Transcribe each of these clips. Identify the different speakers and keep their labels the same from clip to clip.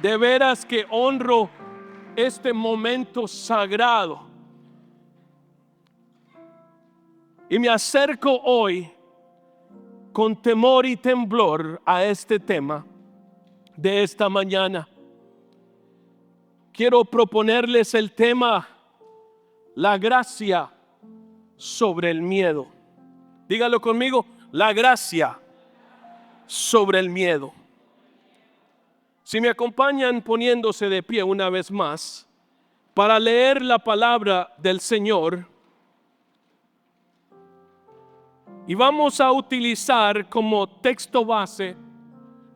Speaker 1: De veras que honro este momento sagrado. Y me acerco hoy con temor y temblor a este tema de esta mañana. Quiero proponerles el tema: la gracia sobre el miedo. Dígalo conmigo: la gracia sobre el miedo. Si me acompañan poniéndose de pie una vez más para leer la palabra del Señor, y vamos a utilizar como texto base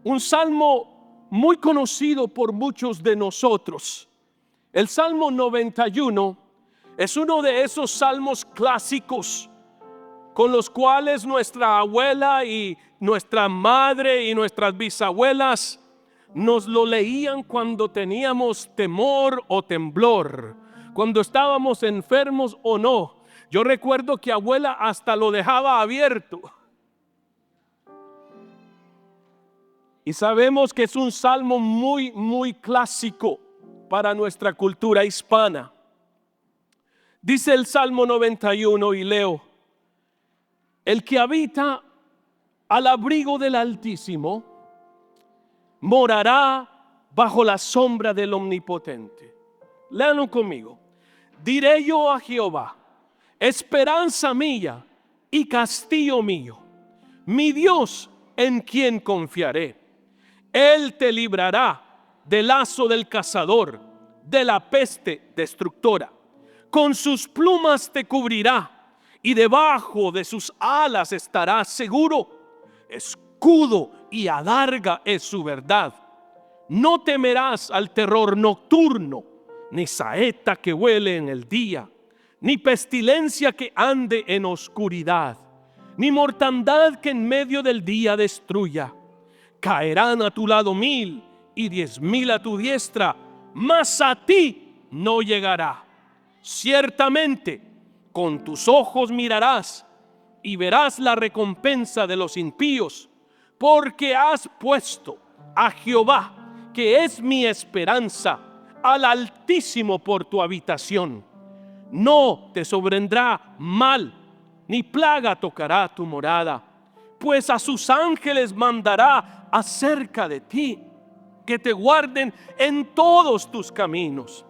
Speaker 1: un salmo muy conocido por muchos de nosotros. El Salmo 91 es uno de esos salmos clásicos con los cuales nuestra abuela y nuestra madre y nuestras bisabuelas nos lo leían cuando teníamos temor o temblor, cuando estábamos enfermos o no. Yo recuerdo que abuela hasta lo dejaba abierto. Y sabemos que es un salmo muy clásico para nuestra cultura hispana. Dice el Salmo 91, y leo: el que habita al abrigo del Altísimo morará bajo la sombra del Omnipotente. Léanlo conmigo. Diré yo a Jehová: esperanza mía y castillo mío, mi Dios en quien confiaré. Él te librará del lazo del cazador, de la peste destructora. Con sus plumas te cubrirá y debajo de sus alas estarás seguro. Escudo y adarga es su verdad. No temerás al terror nocturno, ni saeta que vuele en el día, ni pestilencia que ande en oscuridad, ni mortandad que en medio del día destruya. Caerán a tu lado 1000 y 10,000 a tu diestra, mas a ti no llegará. Ciertamente con tus ojos mirarás y verás la recompensa de los impíos, porque has puesto a Jehová, que es mi esperanza, al Altísimo por tu habitación. No te sobrevendrá mal, ni plaga tocará tu morada, pues a sus ángeles mandará acerca de ti, que te guarden en todos tus caminos.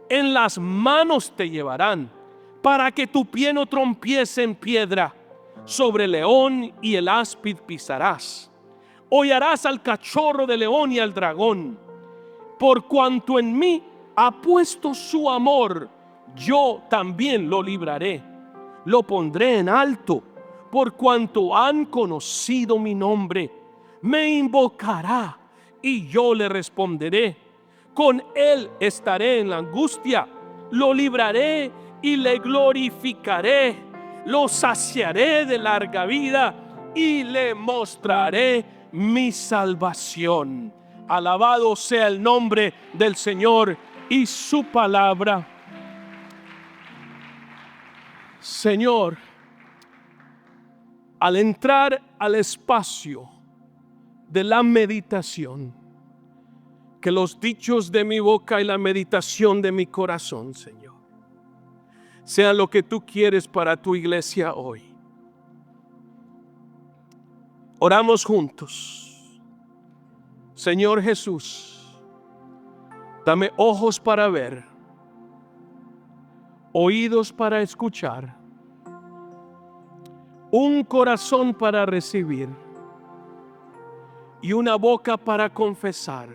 Speaker 1: En las manos te llevarán, para que tu pie no trompiece en piedra. Sobre el león y el áspid pisarás. Hollarás al cachorro de león y al dragón. Por cuanto en mí ha puesto su amor, yo también lo libraré. Lo pondré en alto, por cuanto han conocido mi nombre. Me invocará y yo le responderé. Con él estaré en la angustia, lo libraré y le glorificaré. Lo saciaré de larga vida y le mostraré mi salvación. Alabado sea el nombre del Señor y su palabra. Señor, al entrar al espacio de la meditación, que los dichos de mi boca y la meditación de mi corazón, Señor, sea lo que tú quieres para tu iglesia hoy. Oramos juntos. Señor Jesús, dame ojos para ver, oídos para escuchar, un corazón para recibir y una boca para confesar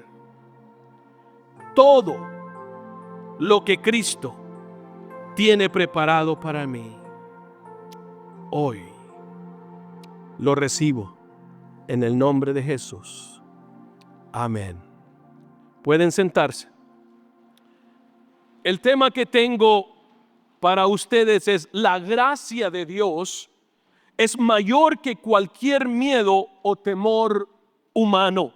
Speaker 1: todo lo que Cristo tiene preparado para mí. Hoy lo recibo en el nombre de Jesús. Amén. Pueden sentarse. El tema que tengo para ustedes es: la gracia de Dios es mayor que cualquier miedo o temor humano.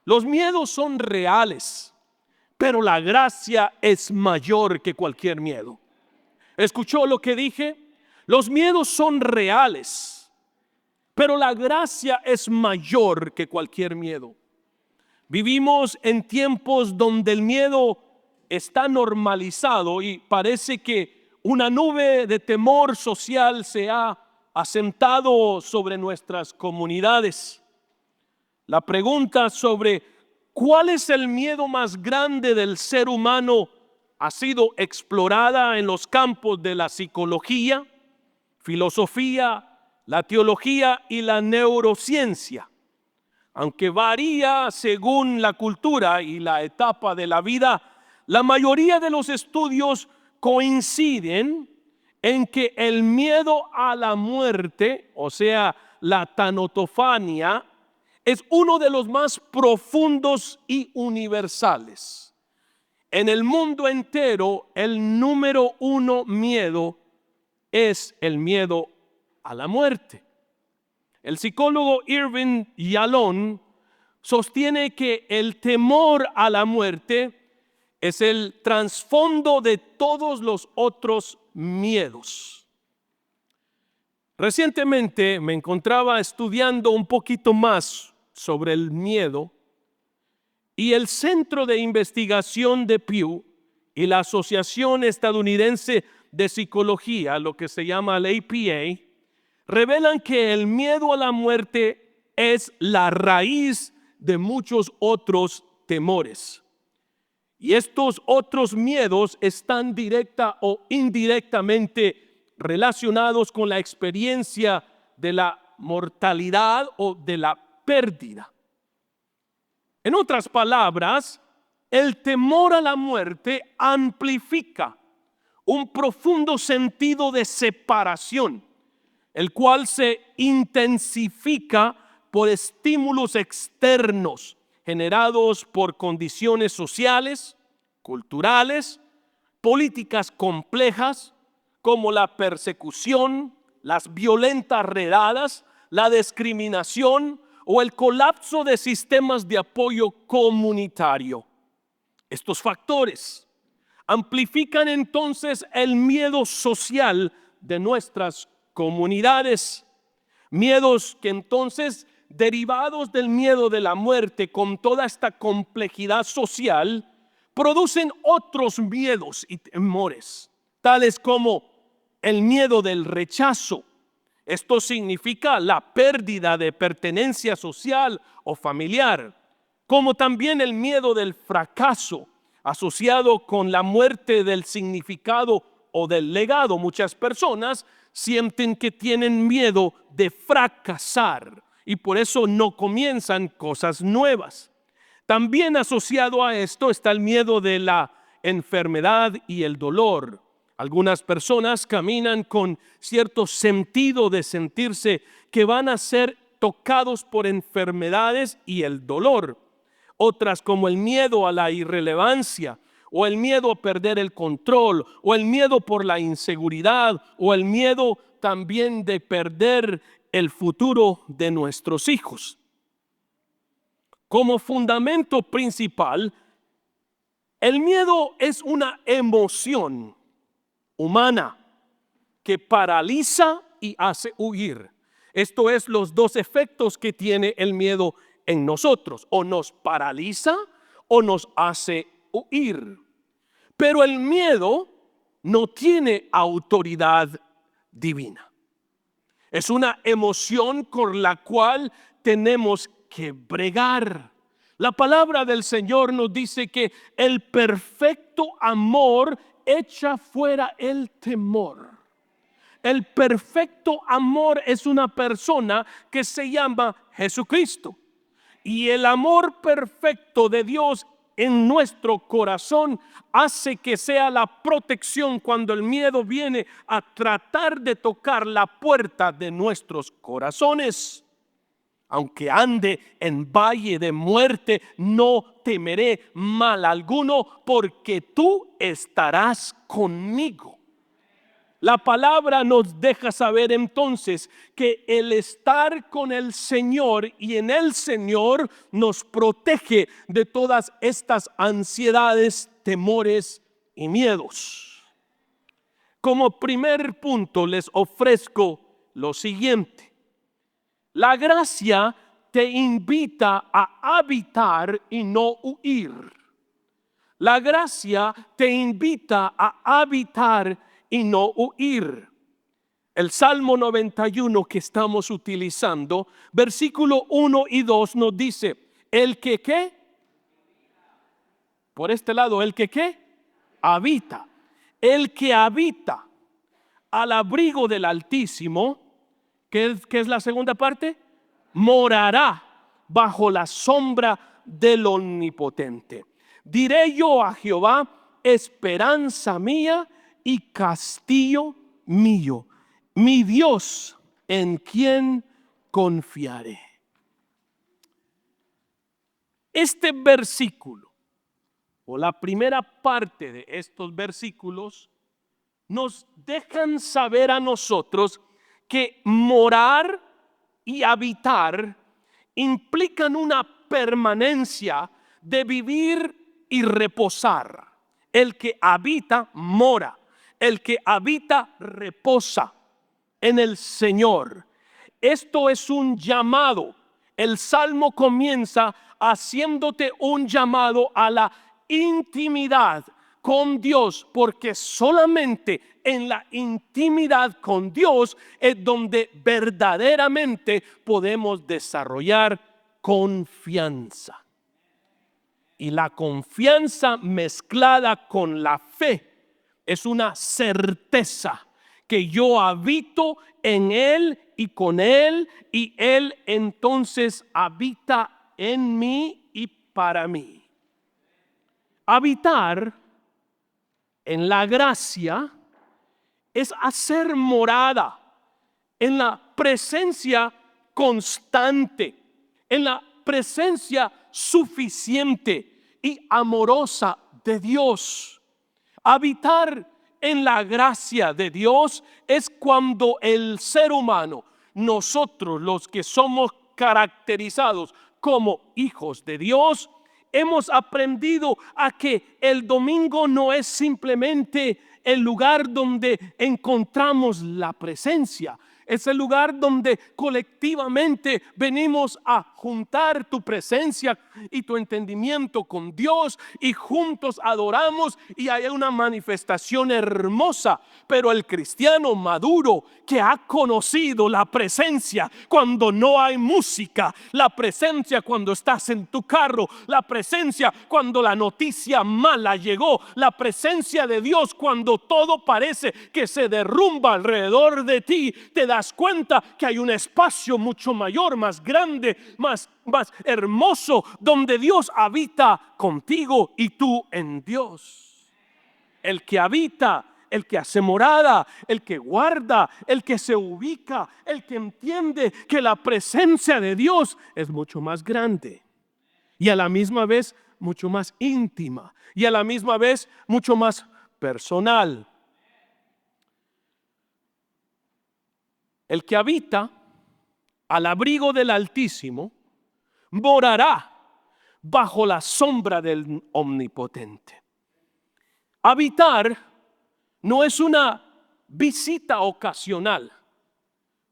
Speaker 1: Los miedos son reales, pero la gracia es mayor que cualquier miedo. ¿Escuchó lo que dije? Los miedos son reales, pero la gracia es mayor que cualquier miedo. Vivimos en tiempos donde el miedo está normalizado y parece que una nube de temor social se ha asentado sobre nuestras comunidades. La pregunta sobre cuál es el miedo más grande del ser humano ha sido explorada en los campos de la psicología, filosofía, la teología y la neurociencia. Aunque varía según la cultura y la etapa de la vida, la mayoría de los estudios coinciden en que el miedo a la muerte, o sea, la tanatofania, es uno de los más profundos y universales. En el mundo entero, el número uno miedo es el miedo a la muerte. El psicólogo Irving Yalom sostiene que el temor a la muerte es el trasfondo de todos los otros miedos. Recientemente me encontraba estudiando un poquito más sobre el miedo y el Centro de Investigación de Pew y la Asociación Estadounidense de Psicología, lo que se llama la APA, revelan que el miedo a la muerte es la raíz de muchos otros temores. Y estos otros miedos están directa o indirectamente relacionados con la experiencia de la mortalidad o de la pérdida. En otras palabras, el temor a la muerte amplifica un profundo sentido de separación, el cual se intensifica por estímulos externos generados por condiciones sociales, culturales, políticas complejas como la persecución, las violentas redadas, la discriminación o el colapso de sistemas de apoyo comunitario. Estos factores amplifican entonces el miedo social de nuestras comunidades, miedos que entonces, derivados del miedo de la muerte con toda esta complejidad social, producen otros miedos y temores, tales como el miedo del rechazo. Esto significa la pérdida de pertenencia social o familiar, como también el miedo del fracaso, asociado con la muerte del significado o del legado. Muchas personas sienten que tienen miedo de fracasar y por eso no comienzan cosas nuevas. También asociado a esto está el miedo de la enfermedad y el dolor. Algunas personas caminan con cierto sentido de sentirse que van a ser tocados por enfermedades y el dolor. Otras, como el miedo a la irrelevancia, o el miedo a perder el control, o el miedo por la inseguridad, o el miedo también de perder el futuro de nuestros hijos. Como fundamento principal, el miedo es una emoción humana que paraliza y hace huir. Esto es los dos efectos que tiene el miedo en nosotros: o nos paraliza o nos hace huir. Pero el miedo no tiene autoridad divina. Es una emoción con la cual tenemos que bregar. La palabra del Señor nos dice que el perfecto amor echa fuera el temor. El perfecto amor es una persona que se llama Jesucristo. Y el amor perfecto de Dios en nuestro corazón hace que sea la protección cuando el miedo viene a tratar de tocar la puerta de nuestros corazones. Aunque ande en valle de muerte, no temeré mal alguno, porque tú estarás conmigo. La palabra nos deja saber entonces que el estar con el Señor y en el Señor nos protege de todas estas ansiedades, temores y miedos. Como primer punto les ofrezco lo siguiente: la gracia te invita a habitar y no huir. La gracia te invita a habitar y no huir. El Salmo 91 que estamos utilizando, versículo 1 y 2 nos dice, el que ¿qué? Por este lado, el que ¿qué? Habita. El que habita al abrigo del Altísimo, ¿qué es la segunda parte? Morará bajo la sombra del Omnipotente. Diré yo a Jehová, esperanza mía y castillo mío, mi Dios en quien confiaré. Este versículo, o la primera parte de estos versículos, nos dejan saber a nosotros que morar y habitar implican una permanencia de vivir y reposar. El que habita mora, el que habita reposa en el Señor. Esto es un llamado. El Salmo comienza haciéndote un llamado a la intimidad con Dios, porque solamente en la intimidad con Dios es donde verdaderamente podemos desarrollar confianza. Y la confianza mezclada con la fe es una certeza que yo habito en Él y con Él, y Él entonces habita en mí y para mí. Habitar en la gracia es hacer morada en la presencia constante, en la presencia suficiente y amorosa de Dios. Habitar en la gracia de Dios es cuando el ser humano, nosotros los que somos caracterizados como hijos de Dios, hemos aprendido a que el domingo no es simplemente el lugar donde encontramos la presencia. Es el lugar donde colectivamente venimos a juntar tu presencia y tu entendimiento con Dios, y juntos adoramos y hay una manifestación hermosa. Pero el cristiano maduro que ha conocido la presencia cuando no hay música, la presencia cuando estás en tu carro, la presencia cuando la noticia mala llegó, la presencia de Dios cuando todo parece que se derrumba alrededor de ti, te das cuenta que hay un espacio mucho mayor, más grande, más hermoso, donde Dios habita contigo y tú en Dios. El que habita, el que hace morada, el que guarda, el que se ubica, el que entiende que la presencia de Dios es mucho más grande y a la misma vez mucho más íntima y a la misma vez mucho más personal. El que habita al abrigo del Altísimo morará bajo la sombra del Omnipotente. Habitar no es una visita ocasional.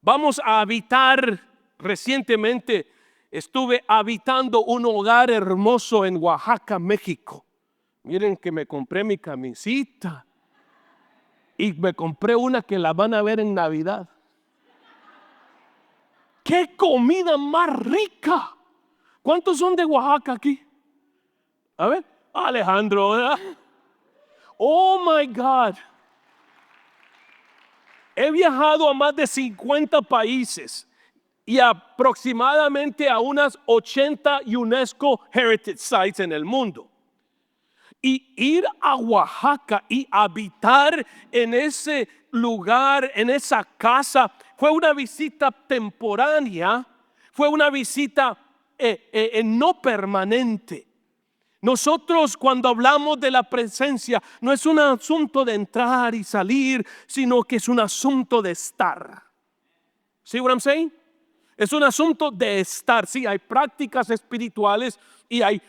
Speaker 1: Vamos a habitar. Recientemente estuve habitando un hogar hermoso en Oaxaca, México. Miren que me compré mi camisita y me compré una que la van a ver en Navidad. ¡Qué comida más rica! ¿Cuántos son de Oaxaca aquí? A ver, Alejandro, ¿verdad? Oh my God. He viajado a más de 50 países y aproximadamente a unas 80 UNESCO Heritage Sites en el mundo. Y ir a Oaxaca y habitar en ese lugar, en esa casa, fue una visita temporánea, fue una visita no permanente. Nosotros cuando hablamos de la presencia no es un asunto de entrar y salir, sino que es un asunto de estar. ¿See what I'm saying? Es un asunto de estar. Sí, hay prácticas espirituales y hay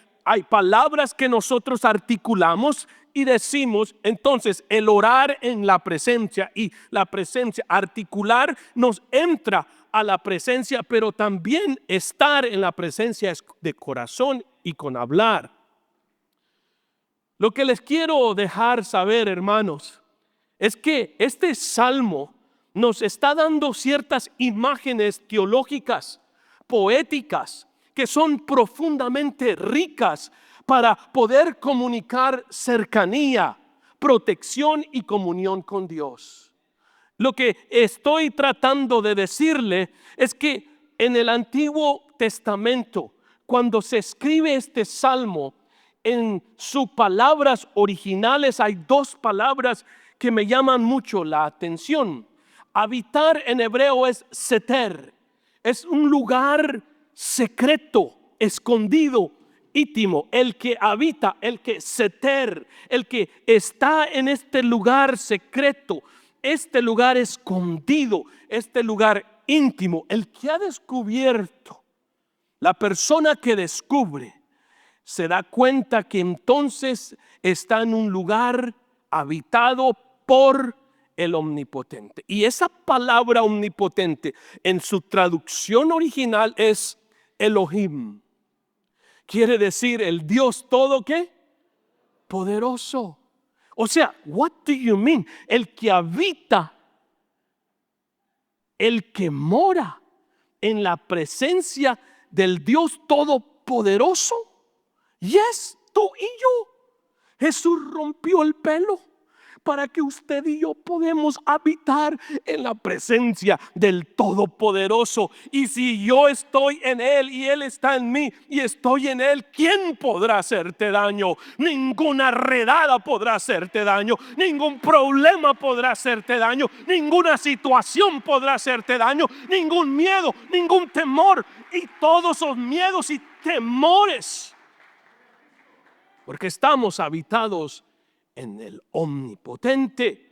Speaker 1: palabras que nosotros articulamos y decimos. Entonces el orar en la presencia y la presencia articular nos entra a la presencia, pero también estar en la presencia es de corazón y con hablar. Lo que les quiero dejar saber, hermanos, es que este salmo nos está dando ciertas imágenes teológicas, poéticas, que son profundamente ricas para poder comunicar cercanía, protección y comunión con Dios. Lo que estoy tratando de decirle es que en el Antiguo Testamento, cuando se escribe este salmo, en sus palabras originales hay dos palabras que me llaman mucho la atención. Habitar en hebreo es seter, es un lugar secreto, escondido, íntimo. El que habita, el que seter, el que está en este lugar secreto, este lugar escondido, este lugar íntimo, el que ha descubierto, la persona que descubre, se da cuenta que entonces está en un lugar habitado por el Omnipotente. Y esa palabra omnipotente en su traducción original es Elohim. Quiere decir el Dios todo ¿qué? Poderoso. O sea, what do you mean? El que habita, el que mora en la presencia del Dios todopoderoso. Yes, tú y yo. Jesús rompió el velo para que usted y yo podemos habitar en la presencia del Todopoderoso. Y si yo estoy en Él y Él está en mí y estoy en Él, ¿quién podrá hacerte daño? Ninguna redada podrá hacerte daño, ningún problema podrá hacerte daño, ninguna situación podrá hacerte daño, ningún miedo, ningún temor. Y todos esos miedos y temores, porque estamos habitados en el Omnipotente.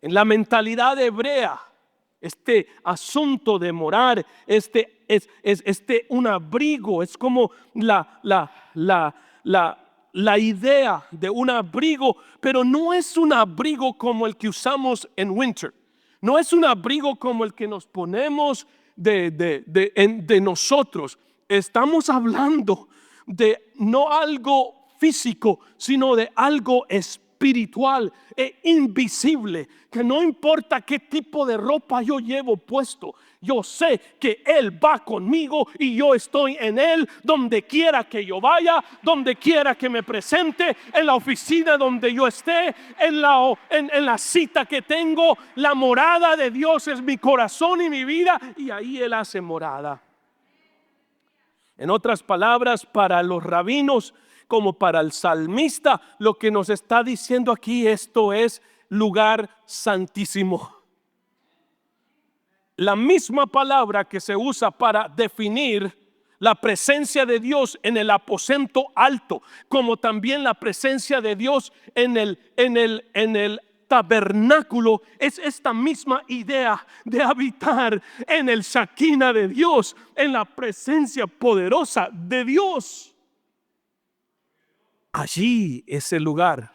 Speaker 1: En la mentalidad hebrea, este asunto de morar, es un abrigo, es como la idea de un abrigo, pero no es un abrigo como el que usamos en winter. No es un abrigo como el que nos ponemos de nosotros. Estamos hablando de no algo físico, sino de algo espiritual e invisible, que no importa qué tipo de ropa yo llevo puesto, yo sé que Él va conmigo y yo estoy en Él donde quiera que yo vaya, donde quiera que me presente, en la oficina donde yo esté, en la cita que tengo. La morada de Dios es mi corazón y mi vida, y ahí Él hace morada. En otras palabras, para los rabinos como para el salmista, lo que nos está diciendo aquí, esto es lugar santísimo. La misma palabra que se usa para definir la presencia de Dios en el aposento alto, como también la presencia de Dios en el tabernáculo, es esta misma idea de habitar en el Shekinah de Dios, en la presencia poderosa de Dios. Allí es el lugar,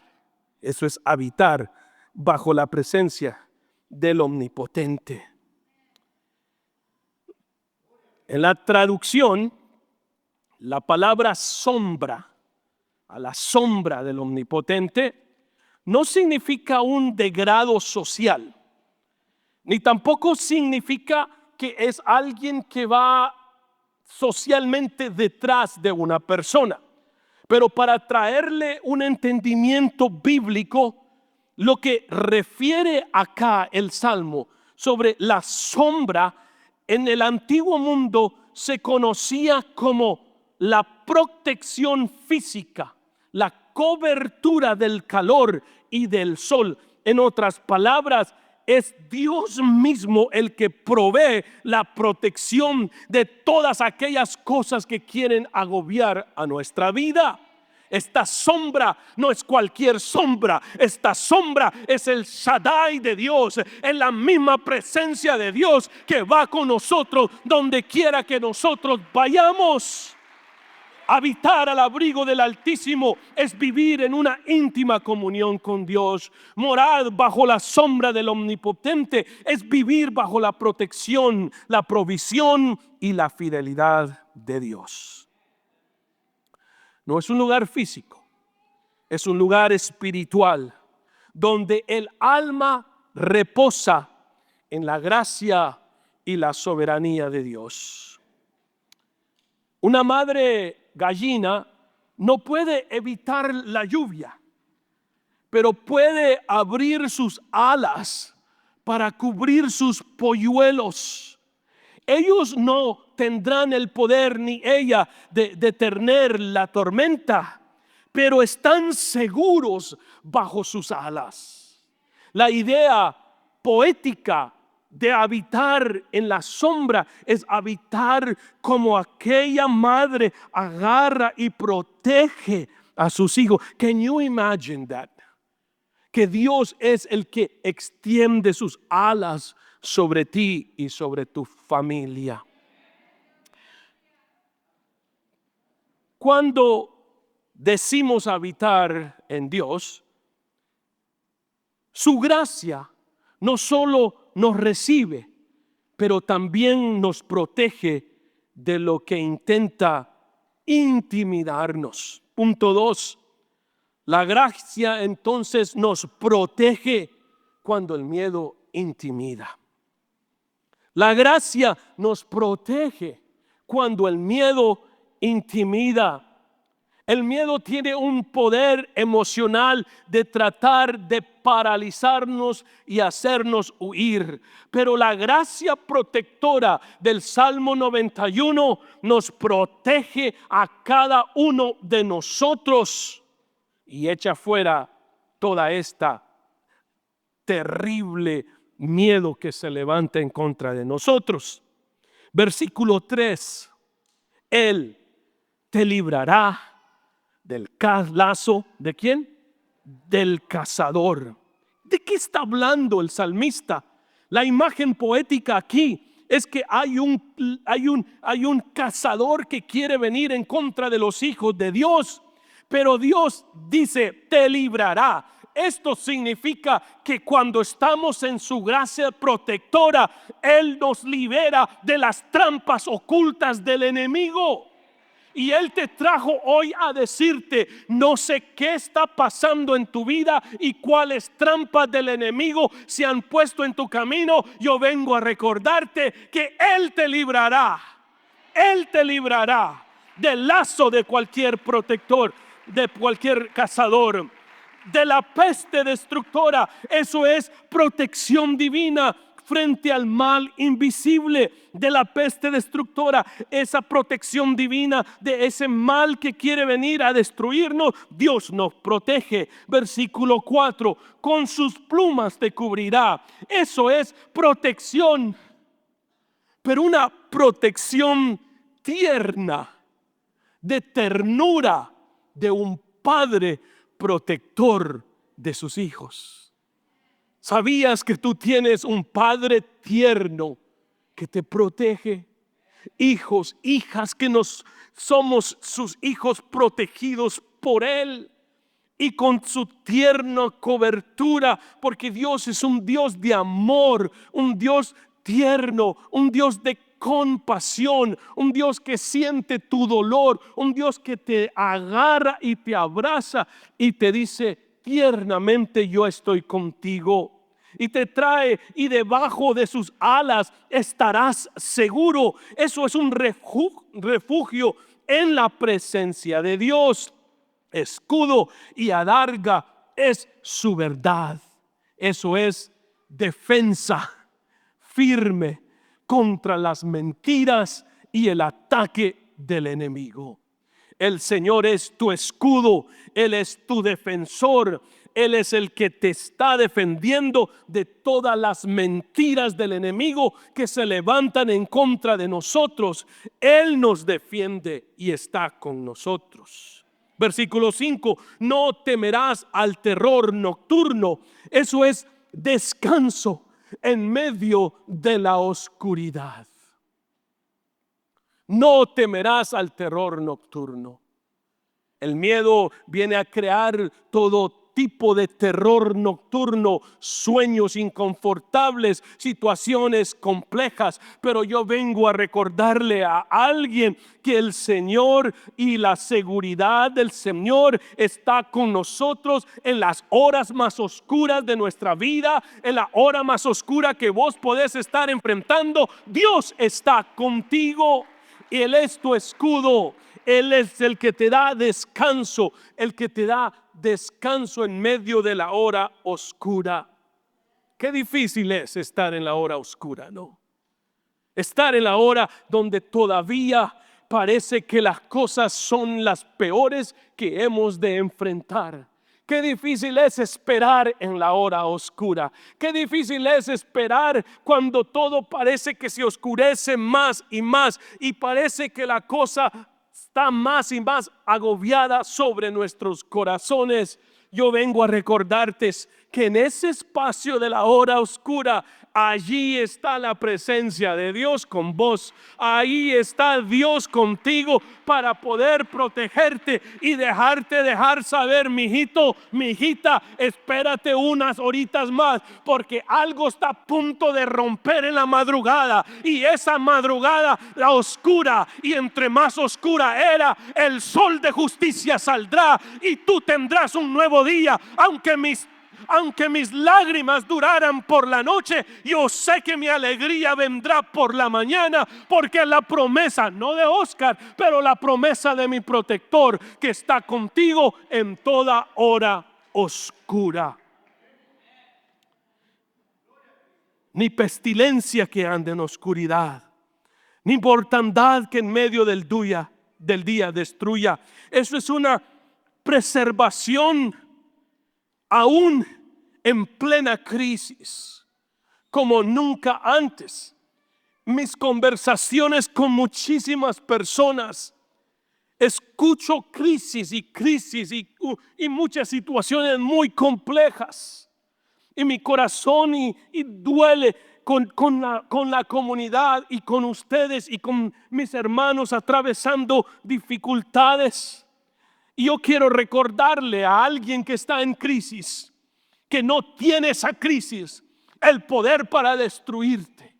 Speaker 1: eso es habitar bajo la presencia del Omnipotente. En la traducción, la palabra sombra, a la sombra del Omnipotente, no significa un degrado social, ni tampoco significa que es alguien que va socialmente detrás de una persona. Pero para traerle un entendimiento bíblico, lo que refiere acá el Salmo sobre la sombra, en el antiguo mundo se conocía como la protección física, la cobertura del calor y del sol. En otras palabras, es Dios mismo el que provee la protección de todas aquellas cosas que quieren agobiar a nuestra vida. Esta sombra no es cualquier sombra, esta sombra es el Shaddai de Dios, es la misma presencia de Dios que va con nosotros donde quiera que nosotros vayamos. Habitar al abrigo del Altísimo es vivir en una íntima comunión con Dios. Morar bajo la sombra del Omnipotente es vivir bajo la protección, la provisión y la fidelidad de Dios. No es un lugar físico, es un lugar espiritual donde el alma reposa en la gracia y la soberanía de Dios. Una madre gallina no puede evitar la lluvia, pero puede abrir sus alas para cubrir sus polluelos. Ellos no tendrán el poder ni ella de detener la tormenta, pero están seguros bajo sus alas. La idea poética de habitar en la sombra es habitar como aquella madre agarra y protege a sus hijos. Can you imagine that? Que Dios es el que extiende sus alas sobre ti y sobre tu familia. Cuando decimos habitar en Dios, su gracia no solo nos recibe, pero también nos protege de lo que intenta intimidarnos. Punto 2. La gracia entonces nos protege cuando el miedo intimida. La gracia nos protege cuando el miedo intimida. El miedo tiene un poder emocional de tratar de paralizarnos y hacernos huir. Pero la gracia protectora del Salmo 91 nos protege a cada uno de nosotros y echa fuera toda esta terrible miedo que se levanta en contra de nosotros. Versículo 3. Él te librará del lazo, ¿de quién? Del cazador. ¿De qué está hablando el salmista? La imagen poética aquí es que hay un cazador que quiere venir en contra de los hijos de Dios, pero Dios dice, te librará. Esto significa que cuando estamos en su gracia protectora, Él nos libera de las trampas ocultas del enemigo. Y Él te trajo hoy a decirte, no sé qué está pasando en tu vida y cuáles trampas del enemigo se han puesto en tu camino. Yo vengo a recordarte que Él te librará. Él te librará del lazo de cualquier protector, de cualquier cazador, de la peste destructora. Eso es protección divina frente al mal invisible, de la peste destructora, esa protección divina de ese mal que quiere venir a destruirnos. Dios nos protege. Versículo 4, con sus plumas te cubrirá. Eso es protección, pero una protección tierna, de ternura de un padre protector de sus hijos. ¿Sabías que tú tienes un padre tierno que te protege? Hijos, hijas, que somos sus hijos protegidos por Él y con su tierna cobertura, porque Dios es un Dios de amor, un Dios tierno, un Dios de compasión, un Dios que siente tu dolor, un Dios que te agarra y te abraza y te dice, tiernamente yo estoy contigo. Y te trae, y debajo de sus alas estarás seguro. Eso es un refugio en la presencia de Dios. Escudo y adarga es su verdad. Eso es defensa firme contra las mentiras y el ataque del enemigo. El Señor es tu escudo, Él es tu defensor, Él es el que te está defendiendo de todas las mentiras del enemigo que se levantan en contra de nosotros. Él nos defiende y está con nosotros. Versículo 5, no temerás al terror nocturno. Eso es descanso en medio de la oscuridad. No temerás al terror nocturno. El miedo viene a crear todo tipo de terror nocturno, sueños inconfortables, situaciones complejas. Pero yo vengo a recordarle a alguien que el Señor y la seguridad del Señor está con nosotros en las horas más oscuras de nuestra vida, en la hora más oscura que vos podés estar enfrentando. Dios está contigo. Él es tu escudo. Él es el que te da descanso, el que te da descanso en medio de la hora oscura. Qué difícil es estar en la hora oscura, ¿no? Estar en la hora donde todavía parece que las cosas son las peores que hemos de enfrentar. Qué difícil es esperar en la hora oscura. Qué difícil es esperar cuando todo parece que se oscurece más y más y parece que la cosa está más y más agobiada sobre nuestros corazones. Yo vengo a recordarte que en ese espacio de la hora oscura, allí está la presencia de Dios con vos. Ahí está Dios contigo para poder protegerte y dejar saber, mijito, mijita, espérate unas horitas más, porque algo está a punto de romper en la madrugada. Y esa madrugada, la oscura, y entre más oscura era, el sol de justicia saldrá y tú tendrás un nuevo día. Aunque mis lágrimas duraran por la noche, yo sé que mi alegría vendrá por la mañana, porque la promesa, no de Oscar, pero la promesa de mi protector, que está contigo en toda hora oscura. Ni pestilencia que ande en oscuridad, ni mortandad que en medio del día destruya. Eso es una preservación aún en plena crisis, como nunca antes. Mis conversaciones con muchísimas personas, escucho crisis y muchas situaciones muy complejas. Y mi corazón y duele con la comunidad y con ustedes y con mis hermanos atravesando dificultades. Y yo quiero recordarle a alguien que está en crisis, que no tiene esa crisis el poder para destruirte,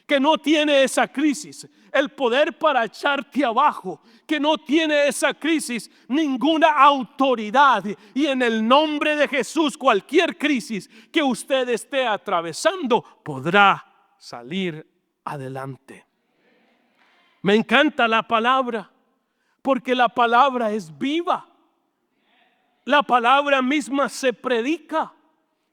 Speaker 1: que no tiene esa crisis el poder para echarte abajo, que no tiene esa crisis ninguna autoridad. Y en el nombre de Jesús, cualquier crisis que usted esté atravesando podrá salir adelante. Me encanta la palabra, porque la palabra es viva. La palabra misma se predica.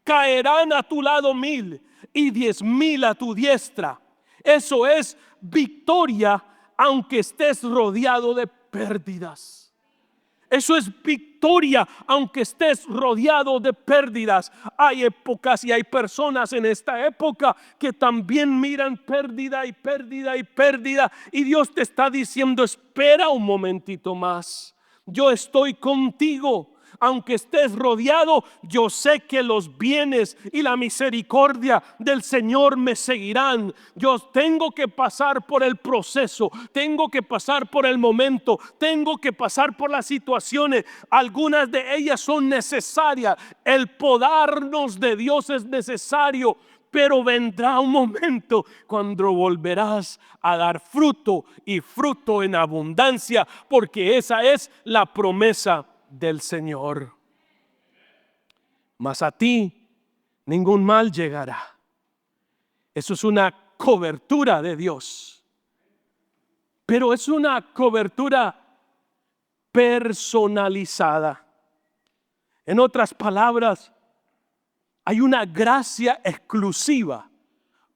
Speaker 1: Caerán a tu lado 1000 y 10,000 a tu diestra. Eso es victoria, aunque estés rodeado de pérdidas. Eso es victoria, aunque estés rodeado de pérdidas. Hay épocas y hay personas en esta época que también miran pérdida y pérdida y pérdida. Y Dios te está diciendo, espera un momentito más. Yo estoy contigo. Aunque estés rodeado, yo sé que los bienes y la misericordia del Señor me seguirán. Yo tengo que pasar por el proceso, tengo que pasar por el momento, tengo que pasar por las situaciones. Algunas de ellas son necesarias. El podarnos de Dios es necesario. Pero vendrá un momento cuando volverás a dar fruto, y fruto en abundancia, porque esa es la promesa del Señor. Mas a ti ningún mal llegará. Eso es una cobertura de Dios, pero es una cobertura personalizada. En otras palabras, hay una gracia exclusiva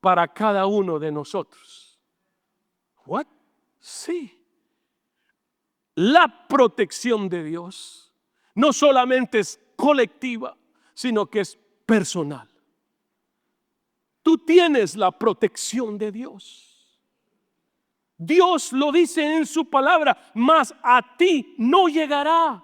Speaker 1: para cada uno de nosotros. ¿What? Sí. La protección de Dios no solamente es colectiva, sino que es personal. Tú tienes la protección de Dios. Dios lo dice en su palabra, mas a ti no llegará.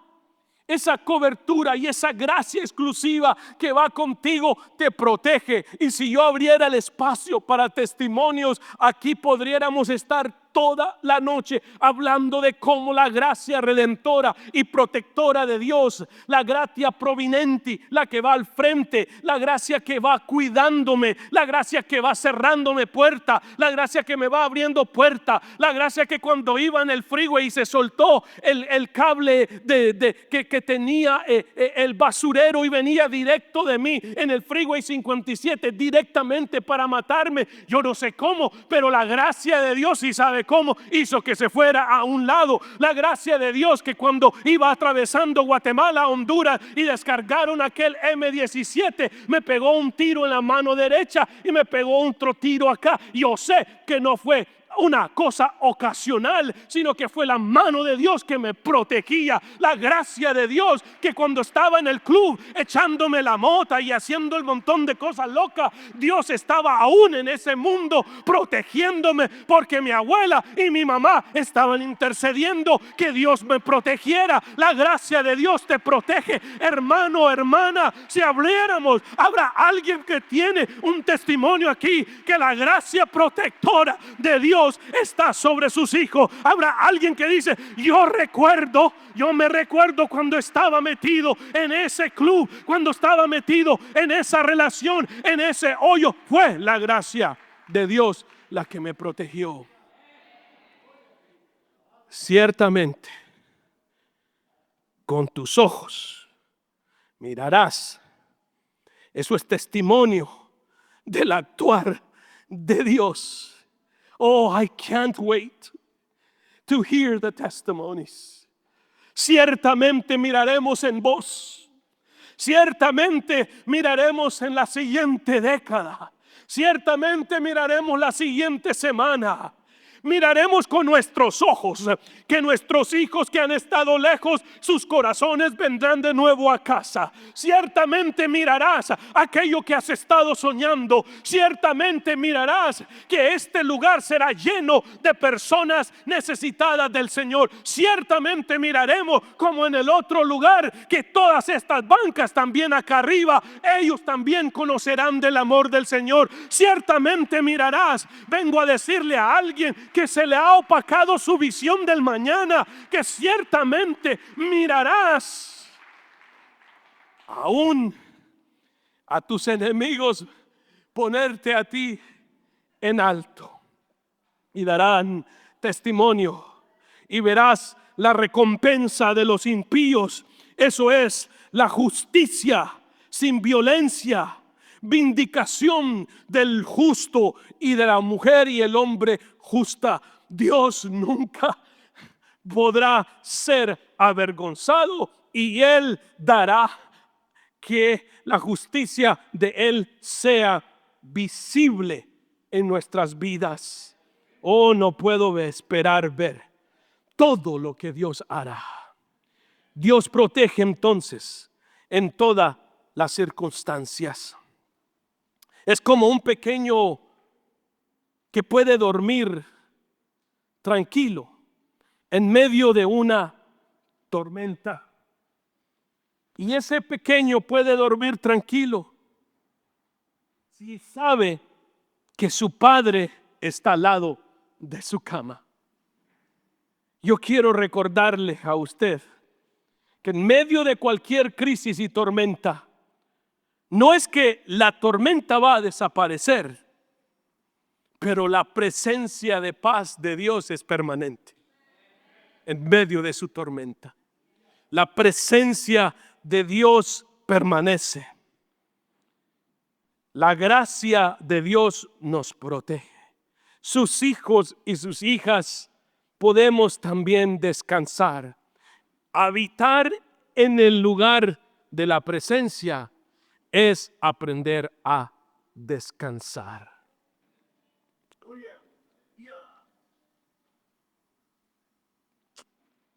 Speaker 1: Esa cobertura y esa gracia exclusiva que va contigo te protege. Y si yo abriera el espacio para testimonios, aquí podríamos estar toda la noche hablando de cómo la gracia redentora y protectora de Dios, la gracia providente, la que va al frente, la gracia que va cuidándome, la gracia que va cerrándome puerta, la gracia que me va abriendo puerta, la gracia que cuando iba en el freeway y se soltó el cable que tenía el basurero y venía directo de mí en el freeway 57 directamente para matarme. Yo no sé cómo, pero la gracia de Dios, sí sabe cómo, hizo que se fuera a un lado. La gracia de Dios que cuando iba atravesando Guatemala, Honduras y descargaron aquel M17, me pegó un tiro en la mano derecha y me pegó otro tiro acá. Yo sé que no fue una cosa ocasional, sino que fue la mano de Dios que me protegía, la gracia de Dios que cuando estaba en el club echándome la mota y haciendo el montón de cosas locas, Dios estaba aún en ese mundo protegiéndome, porque mi abuela y mi mamá estaban intercediendo que Dios me protegiera. La gracia de Dios te protege, hermano, hermana. Si habláramos, habrá alguien que tiene un testimonio aquí que la gracia protectora de Dios está sobre sus hijos. Habrá alguien que dice: yo me recuerdo cuando estaba metido en ese club, cuando estaba metido en esa relación, en ese hoyo. Fue la gracia de Dios la que me protegió. Ciertamente, con tus ojos mirarás. Eso es testimonio del actuar de Dios. Oh, I can't wait to hear the testimonies. Ciertamente miraremos en vos. Ciertamente miraremos en la siguiente década. Ciertamente miraremos la siguiente semana. Miraremos con nuestros ojos que nuestros hijos que han estado lejos, sus corazones vendrán de nuevo a casa. Ciertamente mirarás aquello que has estado soñando. Ciertamente mirarás que este lugar será lleno de personas necesitadas del Señor. Ciertamente miraremos como en el otro lugar que todas estas bancas también acá arriba, ellos también conocerán del amor del Señor. Ciertamente mirarás. Vengo a decirle a alguien que se le ha opacado su visión del mañana, que ciertamente mirarás aún a tus enemigos ponerte a ti en alto, y darán testimonio, y verás la recompensa de los impíos. Eso es la justicia sin violencia, vindicación del justo y de la mujer y el hombre justa. Dios nunca podrá ser avergonzado, y Él dará que la justicia de Él sea visible en nuestras vidas. Oh, no puedo esperar ver todo lo que Dios hará. Dios protege entonces en todas las circunstancias. Es como un pequeño que puede dormir tranquilo en medio de una tormenta. Y ese pequeño puede dormir tranquilo si sabe que su padre está al lado de su cama. Yo quiero recordarle a usted que en medio de cualquier crisis y tormenta, no es que la tormenta va a desaparecer, pero la presencia de paz de Dios es permanente en medio de su tormenta. La presencia de Dios permanece. La gracia de Dios nos protege. Sus hijos y sus hijas podemos también descansar. Habitar en el lugar de la presencia es aprender a descansar.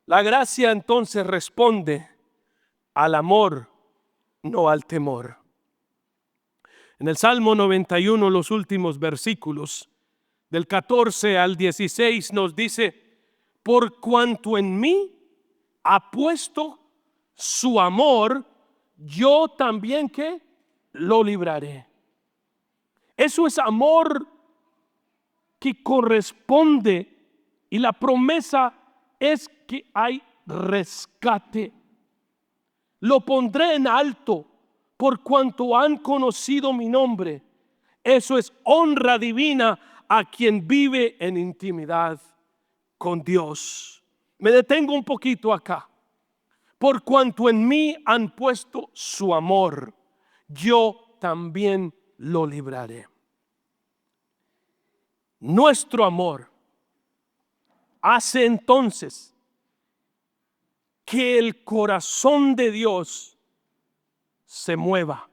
Speaker 1: La gracia entonces responde al amor, no al temor. En el Salmo 91, los últimos versículos, del 14 al 16, nos dice: por cuanto en mí ha puesto su amor, yo también que lo libraré. Eso es amor que corresponde Y la promesa es que hay rescate. Lo pondré en alto por cuanto han conocido mi nombre. Eso es honra divina a quien vive en intimidad con Dios. Me detengo un poquito acá. Por cuanto en mí han puesto su amor, yo también lo libraré. Nuestro amor hace entonces que el corazón de Dios se mueva.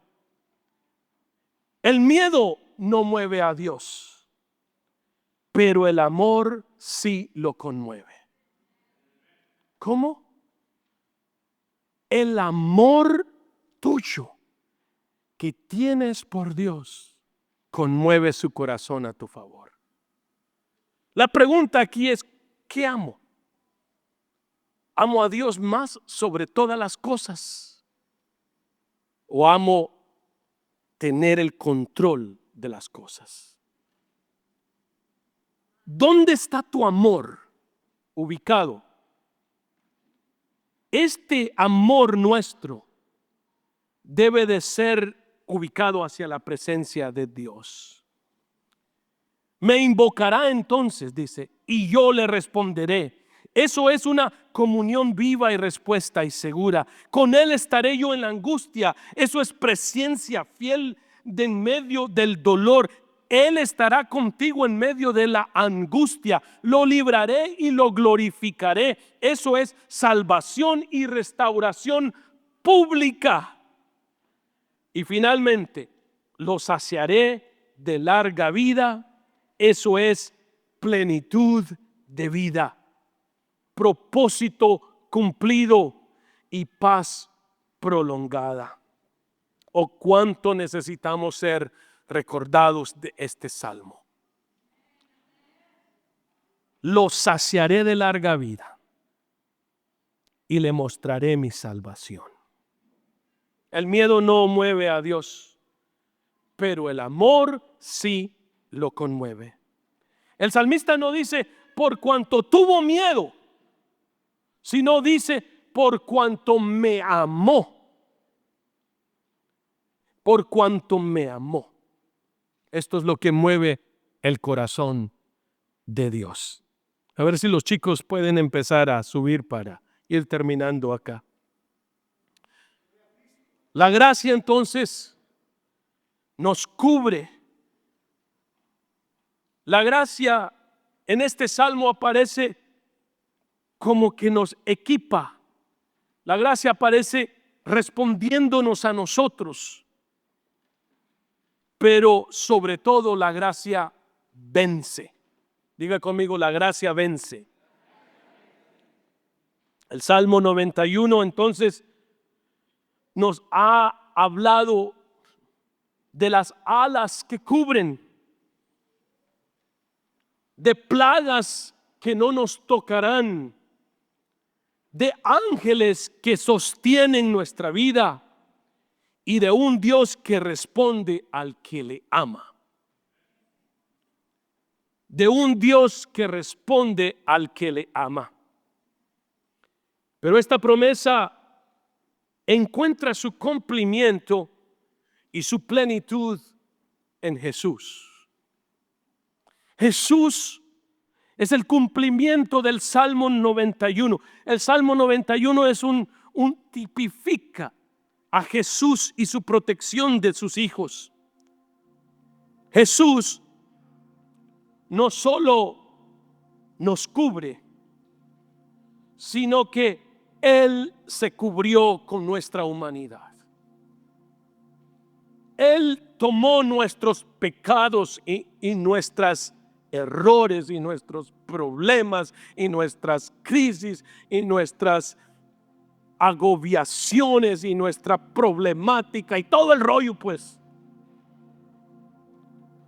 Speaker 1: El miedo no mueve a Dios, pero el amor sí lo conmueve. ¿Cómo? El amor tuyo que tienes por Dios conmueve su corazón a tu favor. La pregunta aquí es, ¿qué amo? ¿Amo a Dios más sobre todas las cosas? ¿O amo tener el control de las cosas? ¿Dónde está tu amor ubicado? Este amor nuestro debe de ser ubicado hacia la presencia de Dios. Me invocará entonces, dice, y yo le responderé. Eso es una comunión viva y respuesta y segura. Con Él estaré yo en la angustia. Eso es presencia fiel de en medio del dolor. Él estará contigo en medio de la angustia. Lo libraré y lo glorificaré. Eso es salvación y restauración pública. Y finalmente, lo saciaré de larga vida. Eso es plenitud de vida, propósito cumplido y paz prolongada. Oh, cuánto necesitamos ser recordados de este salmo. Lo saciaré de larga vida y le mostraré mi salvación. El miedo no mueve a Dios, pero el amor sí lo conmueve. El salmista no dice por cuanto tuvo miedo, sino dice por cuanto me amó. Por cuanto me amó. Esto es lo que mueve el corazón de Dios. A ver si los chicos pueden empezar a subir para ir terminando acá. La gracia entonces nos cubre. La gracia en este salmo aparece como que nos equipa. La gracia aparece respondiéndonos a nosotros. Pero sobre todo la gracia vence. Diga conmigo, la gracia vence. El Salmo 91 entonces nos ha hablado de las alas que cubren, de plagas que no nos tocarán, de ángeles que sostienen nuestra vida y de un Dios que responde al que le ama. De un Dios que responde al que le ama. Pero esta promesa encuentra su cumplimiento y su plenitud en Jesús. Jesús es el cumplimiento del Salmo 91. El Salmo 91 es un tipifica a Jesús y su protección de sus hijos. Jesús no solo nos cubre, sino que Él se cubrió con nuestra humanidad. Él tomó nuestros pecados y nuestros errores y nuestros problemas y nuestras crisis y nuestras agobiaciones y nuestra problemática y todo el rollo, pues.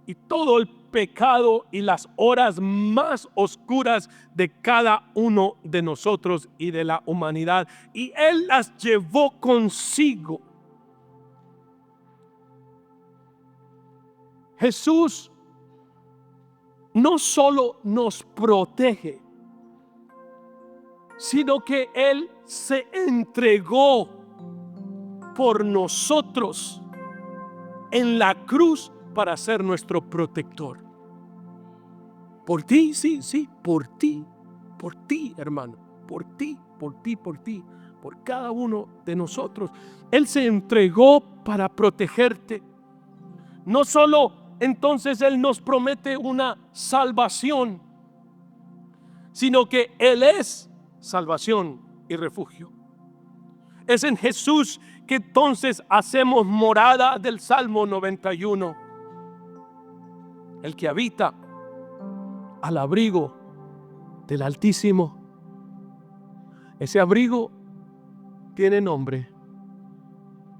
Speaker 1: Y todo el pecado y las horas más oscuras de cada uno de nosotros y de la humanidad. Y Él las llevó consigo. Jesús no solo nos protege, sino que Él se entregó por nosotros en la cruz para ser nuestro protector. Por ti, sí, por ti, hermano, por ti, por cada uno de nosotros. Él se entregó para protegerte. No solo entonces Él nos promete una salvación, sino que Él es salvación y refugio. Es en Jesús que entonces hacemos morada del Salmo 91. El que habita al abrigo del Altísimo. Ese abrigo tiene nombre.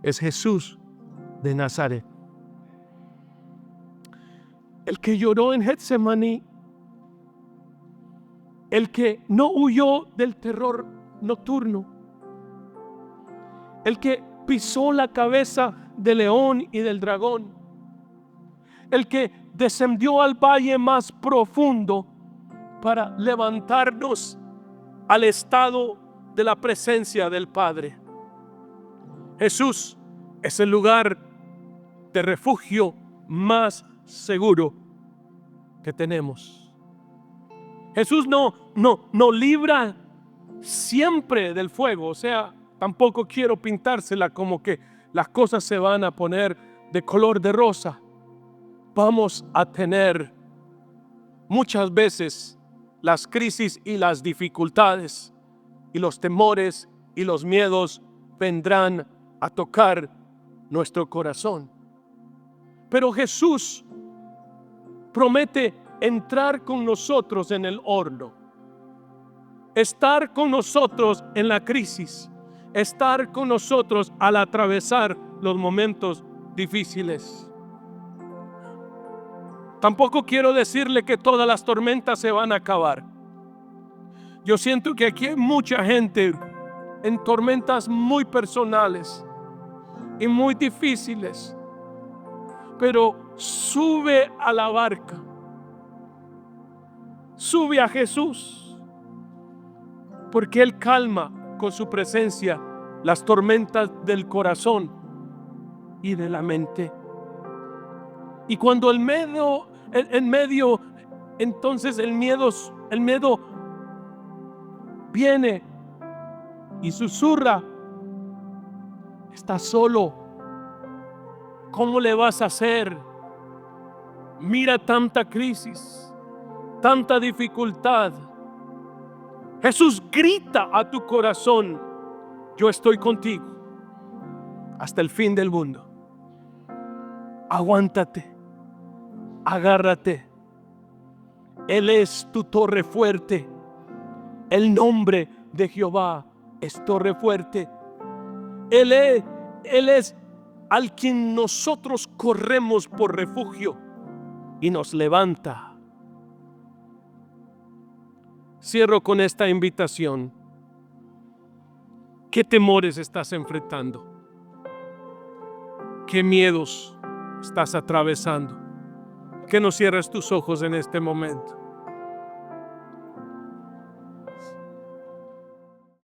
Speaker 1: Es Jesús de Nazaret. El que lloró en Getsemaní. El que no huyó del terror nocturno. El que pisó la cabeza del león y del dragón. El que descendió al valle más profundo para levantarnos al estado de la presencia del Padre. Jesús es el lugar de refugio más seguro que tenemos. Jesús no libra siempre del fuego. O sea, tampoco quiero pintársela como que las cosas se van a poner de color de rosa. Vamos a tener muchas veces las crisis y las dificultades, y los temores y los miedos vendrán a tocar nuestro corazón. Pero Jesús promete entrar con nosotros en el horno, estar con nosotros en la crisis, estar con nosotros al atravesar los momentos difíciles. Tampoco quiero decirle que todas las tormentas se van a acabar. Yo siento que aquí hay mucha gente en tormentas muy personales y muy difíciles, pero sube a la barca, sube a Jesús, porque Él calma con su presencia las tormentas del corazón y de la mente. Y cuando en medio, entonces el miedo viene y susurra, estás solo, ¿cómo le vas a hacer? Mira tanta crisis, tanta dificultad. Jesús grita a tu corazón, yo estoy contigo hasta el fin del mundo. Aguántate, agárrate. Él es tu torre fuerte. El nombre de Jehová es torre fuerte. Él es al quien nosotros corremos por refugio y nos levanta. Cierro con esta invitación. ¿Qué temores estás enfrentando? ¿Qué miedos estás atravesando? Que no cierres tus ojos en este momento.